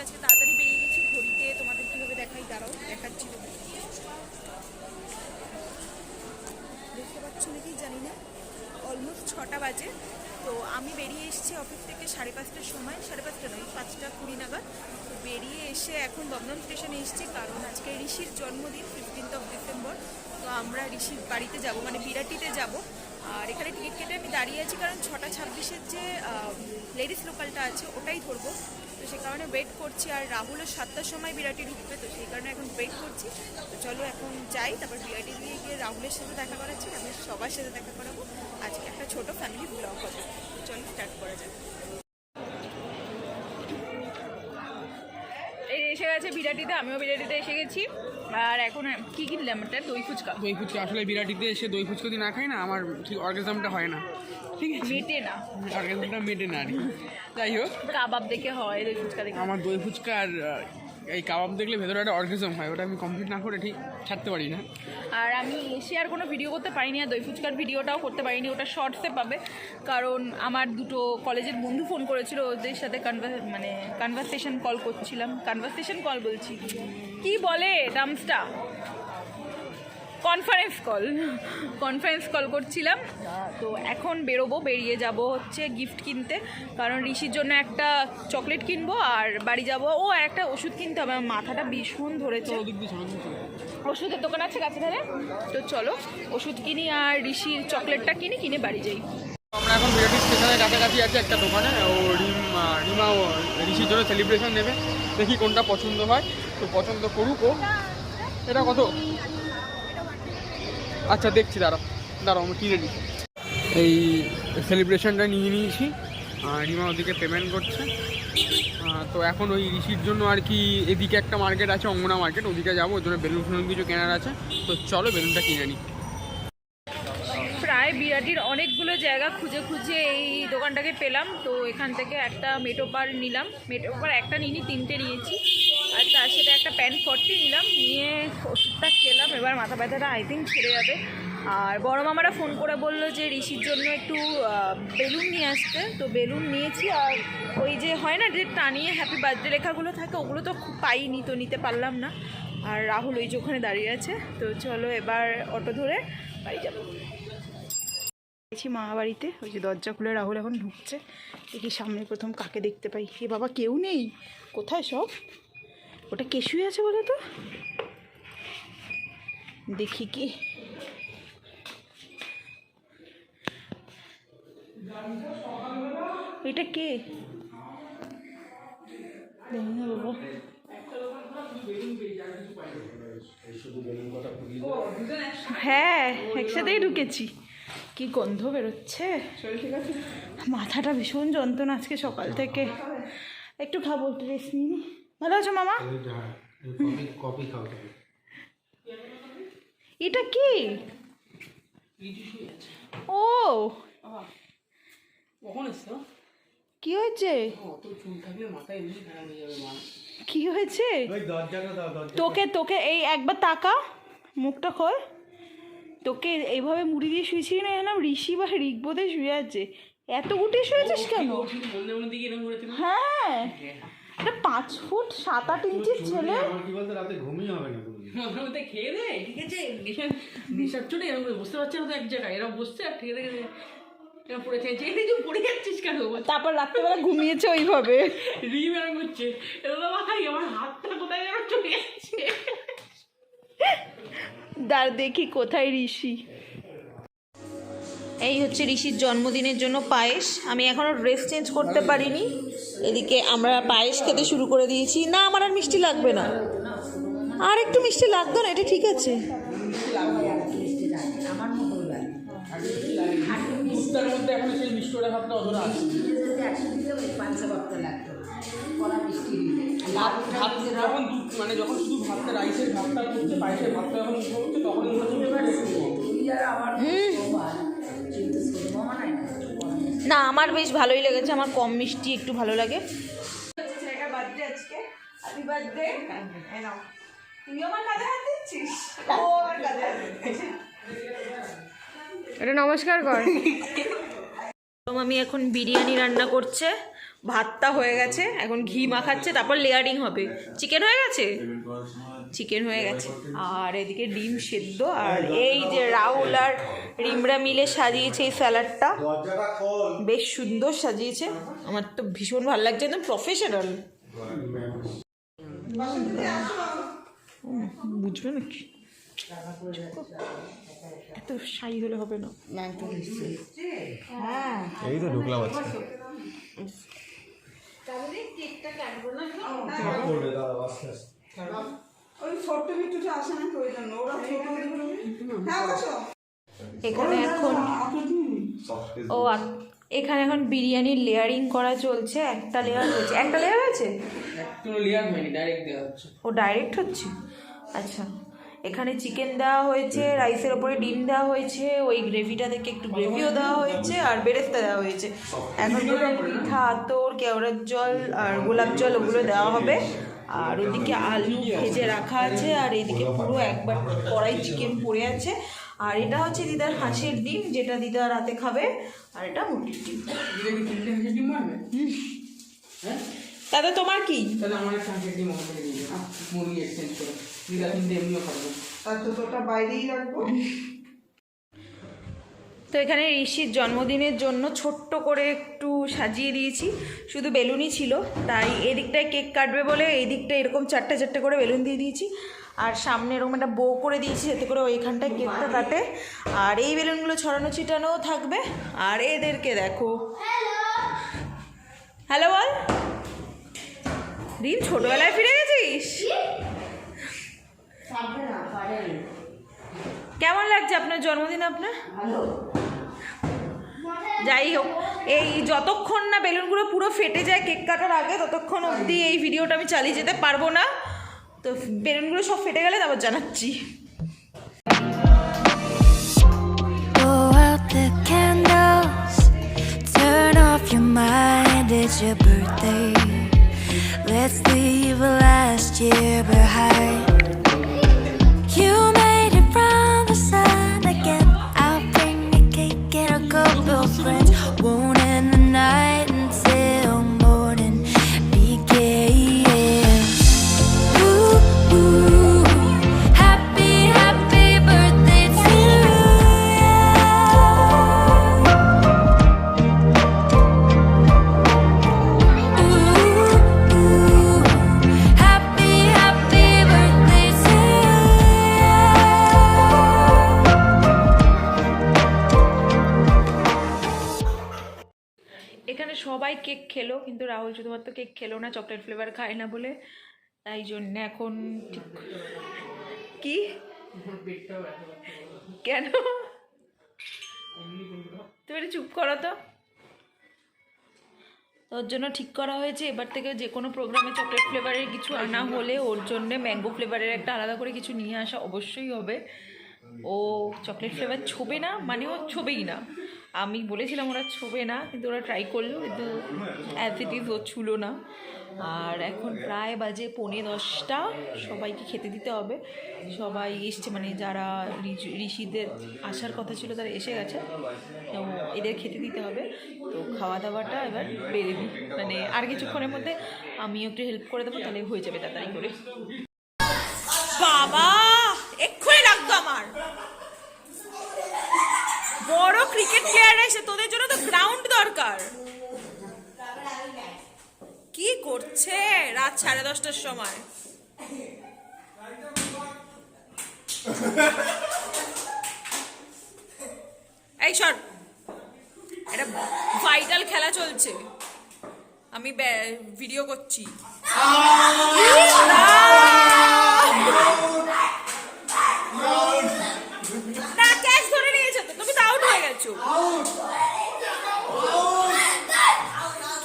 আজকে তাড়াতাড়ি বেরিয়ে গেছি। ঘড়িতে তোমাদের কীভাবে দেখাই, দাঁড়াও দেখাচ্ছি। দেখতে পাচ্ছ নাকি জানি না, অলমোস্ট 6টা বাজে। তো আমি বেরিয়ে এসেছি অফিস থেকে 5:30টার সময়, 5:30টা নয় 5:20 নাগাদ। তো বেরিয়ে এসে এখন দমদম স্টেশনে এসেছি, কারণ আজকে ঋষির জন্মদিন 15 ডিসেম্বর। তো আমরা ঋষির বাড়িতে যাব, মানে বিরাটিতে যাব। আর এখানে টিকিট কেটে আমি দাঁড়িয়ে আছি, কারণ 6:26-এর যে লেডিস লোকালটা আছে ওটাই ধরবো। তো সেই কারণে ওয়েট করছি। আর রাহুলও 7টার সময় বিরাটি ঢুকবে, তো সেই কারণে এখন ওয়েট করছি। তো চলো এখন যাই, তারপর বিরাটি দিয়ে গিয়ে রাহুলের সাথে দেখা করাচ্ছি, আমি সবার সাথে দেখা করাবো। আজকে একটা ছোট ফ্যামিলি ব্লগ হবে। তো চলো স্টার্ট করা যাক। এই এসে গেছে বিরাটিতে, আমিও বিরাটিতে এসে গেছি। আর এখন কি কিনলাম? একটা দই ফুচকা। দই ফুচকা আসলে বিরাটিতে এসে দই ফুচকা যদি না খাই না, আমার ঠিক অর্গাজমটা হয় না, ঠিক আছে, মেটে না, অর্গাজমটা মেটে না আর কি। যাই হোক, কাবাব দেখে হয়, দই ফুচকা দেখে আমার দই ফুচকা আর এই কাবাব দেখলে ভেতরে একটা অর্গাজম হয়, ওটা আমি কমপ্লিট না করে ঠিক ছাড়তে পারি না। আর আমি এসে আর কোনো ভিডিও করতে পারিনি, আর দই ফুচকার ভিডিওটাও করতে পারিনি, ওটা শর্টসে পাবে। কারণ আমার দুটো কলেজের বন্ধু ফোন করেছিল, ওদের সাথে কনভারসেশন কল করছিলাম। কনভারসেশন কল বলছি, কি বলে টার্মসটা, কনফারেন্স কল করছিলাম। তো এখন বেরিয়ে যাব হচ্ছে গিফট কিনতে, কারণ ঋষির জন্য একটা চকলেট কিনবো আর বাড়ি যাব। ও একটা ওষুধ কিনতে হবে, আমার মাথাটা ভীষণ ধরেছে। ওষুধের দোকান আছে কাছে ধারে, তো চলো ওষুধ কিনি আর ঋষির চকলেটটা কিনে বাড়ি যাই। আমরা এখন বিরাটি স্টেশনের কাছাকাছি আছে একটা দোকানে, ও রিমা ও ঋষির জন্য সেলিব্রেশন নেবে, দেখি কোনটা পছন্দ হয়। তো পছন্দ করুক ও। এটা কত? আচ্ছা দেখছি, দাঁড়াও আমি কিনে নিই। এই সেলিব্রেশনটা নিয়ে নিয়েছি, রিমা ওদিকে পেমেন্ট করছে। তো এখন ওই ঋষির জন্য আর কি এদিকে একটা মার্কেট আছে, অঙ্গনা মার্কেট, ওদিকে যাবো, ওর জন্য বেলুন ফেলুন কিছু কেনার আছে। তো চলো বেলুনটা কিনে নিই। প্রায় বিরাটির অনেকগুলো জায়গা খুঁজে এই দোকানটাকে পেলাম। তো এখান থেকে একটা মেটোপার নিলাম, মেটোপার একটা নিইনি, 3টে নিয়েছি। আর তার সাথে একটা প্যান্ট 40 নিলাম, নিয়ে ওষুধটা খেলাম। এবার মাথা ব্যথাটা আই থিঙ্ক ছেড়ে যাবে। আর বড় মামারা ফোন করে বললো যে ঋষির জন্য একটু বেলুন নিয়ে আসতে, তো বেলুন নিয়েছি। আর ওই যে হয় না যে টানিয়ে হ্যাপি বার্থডে লেখাগুলো থাকে, ওগুলো তো পাইনি, তো নিতে পারলাম না। আর রাহুল ওই যে ওখানে দাঁড়িয়ে আছে। তো চলো এবার অটো ধরে বাড়ি যাবো। গেছি মামা বাড়িতে, ওই যে দরজা খুলে রাহুল এখন ঢুকছে। দেখি সামনে প্রথম কাকে দেখতে পাই। এ বাবা, কেউ নেই, কোথায় সব? ওটা কে শুয়ে আছে বলো তো, দেখি কি। এটা কে? দেখি না বাবা। হ্যাঁ, একসাথেই ঢুকেছি। কি গন্ধ বেরোচ্ছে, মাথাটা ভীষণ যন্ত্রণা আজকে সকাল থেকে। একটু খাবো, একটু রেস্ট নিই। ভালো আছো মামা? এটা কি? ও কি হয়েছে? কি হয়েছে? তোকে এই একবার তাকা, মুখটা খোল। তোকে এইভাবে মুড়ি দিয়ে শুয়েছিলি না, এলাম ঋষি বা ঋগবোধে শুয়ে আছে। এত গুটিয়ে শুয়েছিস কেন? হ্যাঁ, এটা 5 ফুট 7-8 ইঞ্চির ছেলে। খেয়ে দে, ঠিক আছে, নেশার চোটে এরকম বুঝতে পারছে না তো, এক জায়গায় এরকম বসছে আর ঠিক আছে পড়ে চাইছে, এই তুই পড়ে যাচ্ছিস কেন? তারপর রাত্রেবেলা ঘুমিয়েছে ওইভাবে, রিম এরকম করছে, ভাই আমার হাতটা কোথায় যেন চলে যাচ্ছে। দাঁড় দেখি কোথায় ঋষি। এই হচ্ছে ঋষির জন্মদিনের জন্য পায়েস। আমি এখনও ড্রেস চেঞ্জ করতে পারিনি। এদিকে আমরা পায়েস খেতে শুরু করে দিয়েছি। না, আমার আর মিষ্টি লাগবে না, আর একটু মিষ্টি লাগতো না, এটা ঠিক আছে। মানে যখন শুধু ভাতটা রাইসের ভাতটা করছে, পায়েসের ভাতটা যখন উঠছে তখন না, আমার বেশ ভালোই লেগেছে, আমার কম মিষ্টি একটু ভালো লাগে। এটা নমস্কার কর। আমি এখন বিরিয়ানি রান্না করছে, ভাতটা হয়ে গেছে, এখন ঘি মাখাচ্ছে, তারপর লেয়ারিং হবে। চিকেন হয়ে গেছে, চিকেন হয়ে গেছে, আর এদিকে ডিম সেদ্ধ। আর এই যে রাহুল আর রিমরা মিলে সাজিয়েছে এই স্যালাডটা, বেশ সুন্দর সাজিয়েছে, আমার তো ভীষণ ভালো লাগছে, একদম প্রফেশনাল। বুঝবে নাকি, এত শাই হলে হবে না। এই তো ঢুকলাম আছে এখানে এখন এখানে এখন বিরিয়ানির লেয়ারিং করা চলছে। একটা লেয়ার হয়েছে, একটা লেয়ার হয়েছে, ও ডাইরেক্ট হচ্ছে। আচ্ছা, এখানে চিকেন দেওয়া হয়েছে, রাইসের ওপরে ডিম দেওয়া হয়েছে, ওই গ্রেভিটা থেকে একটু গ্রেভিও দেওয়া হয়েছে, আর বেরেস্তা দেওয়া হয়েছে। এখন পিঠা, আতর, কেওড়ার জল আর গোলাপ জল ওগুলো দেওয়া হবে। আর ওদিকে আলু ভেজে রাখা আছে, আর এইদিকে পুরো একবার কড়াই চিকেন পড়ে আছে। আর এটা হচ্ছে দিদার হাঁসের ডিম, যেটা দিদা রাতে খাবে, আর এটা মুরগির ডিম। দাদা তোমার কি? তো এখানে ঋষির জন্মদিনের জন্য ছোট্ট করে একটু সাজিয়ে দিয়েছি, শুধু বেলুনই ছিল, তাই এদিকটায় কেক কাটবে বলে এই দিকটায় এরকম চারটে চারটে করে বেলুন দিয়ে দিয়েছি, আর সামনে এরকম একটা বো করে দিয়েছি যাতে করে ওইখানটায় কেকটা কাটে। আর এই বেলুনগুলো ছড়ানো ছিটানোও থাকবে। আর এদেরকে দেখো, হ্যালো বল। দিন ছোটবেলায় ফিরে গেছিস? কেমন লাগছে আপনার জন্মদিন? আপনার যাই হোক, এই যতক্ষণ না বেলুনগুলো পুরো ফেটে যায় কেক কাটার আগে, ততক্ষণ অবধি এই ভিডিওটা আমি চালিয়ে যেতে পারবো না। তো বেলুনগুলো সব ফেটে গেলে তারপর জানাচ্ছি। It's your birthday. Let's leave last year behind. You made it from the sun again. I'll bring the cake and a couple of friends. Won't end the night until morning begins. Ooh, ooh, happy, happy birthday to you. এখানে সবাই cake খেলো, কিন্তু রাহুল শুধুমাত্র cake খেলো না, chocolate flavour খায় না বলে, তাই জন্য এখন ঠিক কি কেন তুমি একটু চুপ করো তো। ওর জন্য ঠিক করা হয়েছে এবার থেকে যে কোনো প্রোগ্রামে চকলেট ফ্লেভারের কিছু আনা হলে ওর জন্য ম্যাঙ্গো ফ্লেভারের একটা আলাদা করে কিছু নিয়ে আসা অবশ্যই হবে। ও চকলেট ফ্লেভার ছোবে না, মানে ও ছোবেই না। আমি বলেছিলাম ওরা ছোবে না, কিন্তু ওরা ট্রাই করলো, কিন্তু অ্যাজ ইট ইজ ও ছুলো না। আর এখন প্রায় বাজে 9:45, সবাইকে খেতে দিতে হবে। সবাই এসছে, মানে যারা ঋষিদের আসার কথা ছিল তারা এসে গেছে, তো এদের খেতে দিতে হবে। তো খাওয়া দাওয়াটা এবার বেড়ে দিই, মানে আর কিছুক্ষণের মধ্যে আমিও একটু হেল্প করে দেবো, তাহলে হয়ে যাবে তাড়াতাড়ি করে। বাবা এক্ষুনি লাগতো আমার বড় ক্রিকেট প্লেয়ার এসে, তোদের জন্য তো গ্রাউন্ড দরকার। কি করছে রাত 10:30টার সময়? এই সর, এটা ভাইটাল খেলা চলছে, আমি ভিডিও করছি। না, ক্যাচ ধরে নিয়েছে তো, তুমি তো আউট হয়ে গেছো।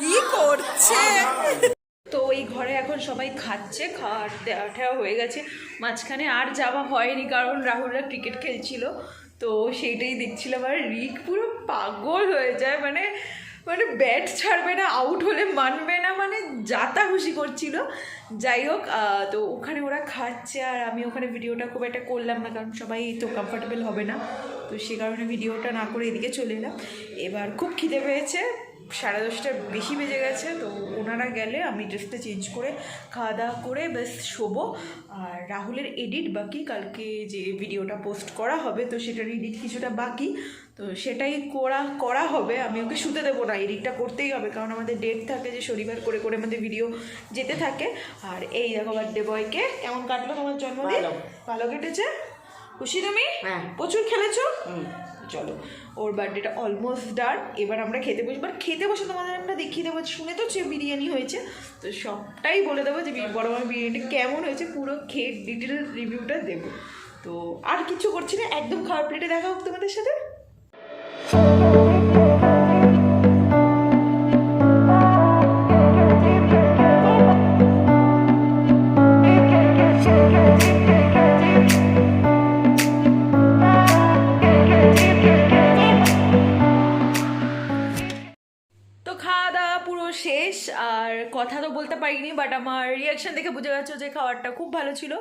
কি করছে? তো এই ঘরে এখন সবাই খাচ্ছে, খাওয়ার দেওয়া হয়ে গেছে। মাঝখানে আর যাওয়া হয়নি, কারণ রাহুলরা ক্রিকেট খেলছিল, তো সেইটাই দেখছিলাম। আর রিক পুরো পাগল হয়ে যায়, মানে ব্যাট ছাড়বে না, আউট হলে মানবে না, মানে যাতা খুশি করছিল। যাই হোক, তো ওখানে ওরা খাচ্ছে, আর আমি ওখানে ভিডিওটা খুব একটা করলাম না, কারণ সবাই তো কমফর্টেবল হবে না, তো সে কারণে ভিডিওটা না করে এদিকে চলে এলাম। এবার খুব খিদে পেয়েছে, 10:30টার বেশি বেজে গেছে। তো ওনারা গেলে আমি ড্রেসটা চেঞ্জ করে খাওয়া দাওয়া করে বেশ শোবো। আর রাহুলের এডিট বাকি, কালকে যে ভিডিওটা পোস্ট করা হবে তো সেটার এডিট কিছুটা বাকি, তো সেটাই করা হবে। আমি ওকে শুতে দেবো না, এডিটটা করতেই হবে, কারণ আমাদের ডেট থাকে যে শনিবার করে করে আমাদের ভিডিও যেতে থাকে। আর এই দেখো বার্থডে বয়কে কেমন কাটলো তোমার জন্মদিন? ভালো কেটেছে? খুশি তুমি? হ্যাঁ। প্রচুর খেলেছো? চলো, ওর বার্থডেটা অলমোস্ট ডান। এবার আমরা খেতে বসবো, বাট খেতে বসে তোমাদের আমরা দেখিয়ে দেবো। শুনে তো যে বিরিয়ানি হয়েছে, তো সবটাই বলে দেবো যে বড় মামার বিরিয়ানিটা কেমন হয়েছে, পুরো খেয়ে ডিটেল রিভিউটা দেবো। তো আর কিছু করছি না, একদম খাওয়ার প্লেটে দেখা হোক তোমাদের সাথে। তো খাওয়া দাওয়া পুরো শেষ, আর কথা তো বলতে পারিনি, বাট আমার রিয়াকশান দেখে বুঝে গেছো যে খাবারটা খুব ভালো ছিল।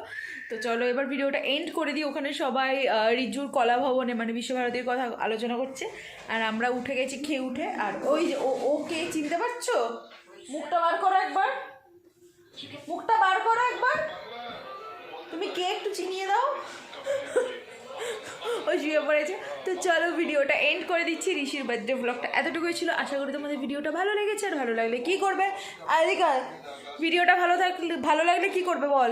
তো চলো এবার ভিডিওটা এন্ড করে দিই। ওখানে সবাই রিজুর কলা ভবনে মানে বিশ্বভারতীর কথা আলোচনা করছে, আর আমরা উঠে গেছি খেয়ে উঠে। আর ওই যে ও কে চিনতে পারছো? মুখটা বার করো একবার, মুখটা বার করো একবার, তুমি কে একটু চিনিয়ে দাও। ওই শুয়ে পড়েছে। তো চলো ভিডিওটা এন্ড করে দিচ্ছি। ঋষির বার্থডে ব্লগটা এতটুকুই ছিল। আশা করি তোমাদের ভিডিওটা ভালো লেগেছে। আর ভালো লাগলে কি করবে? আদিকা, ভিডিওটা ভালো লাগলে কি করবে বল?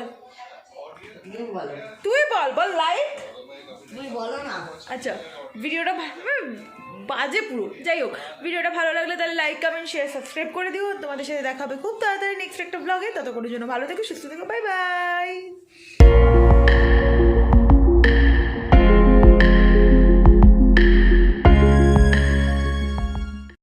তুই বল লাইক। তুই বলো না। আচ্ছা, ভিডিওটা বাজে পুরো। যাই হোক, ভিডিওটা ভালো লাগলে তাহলে লাইক কমেন্ট শেয়ার সাবস্ক্রাইব করে দিও। তোমাদের সাথে দেখা হবে খুব তাড়াতাড়ি নেক্সট একটা ব্লগে। ততক্ষণের জন্য ভালো থেকো, সুস্থ থেকো, বাই বাই।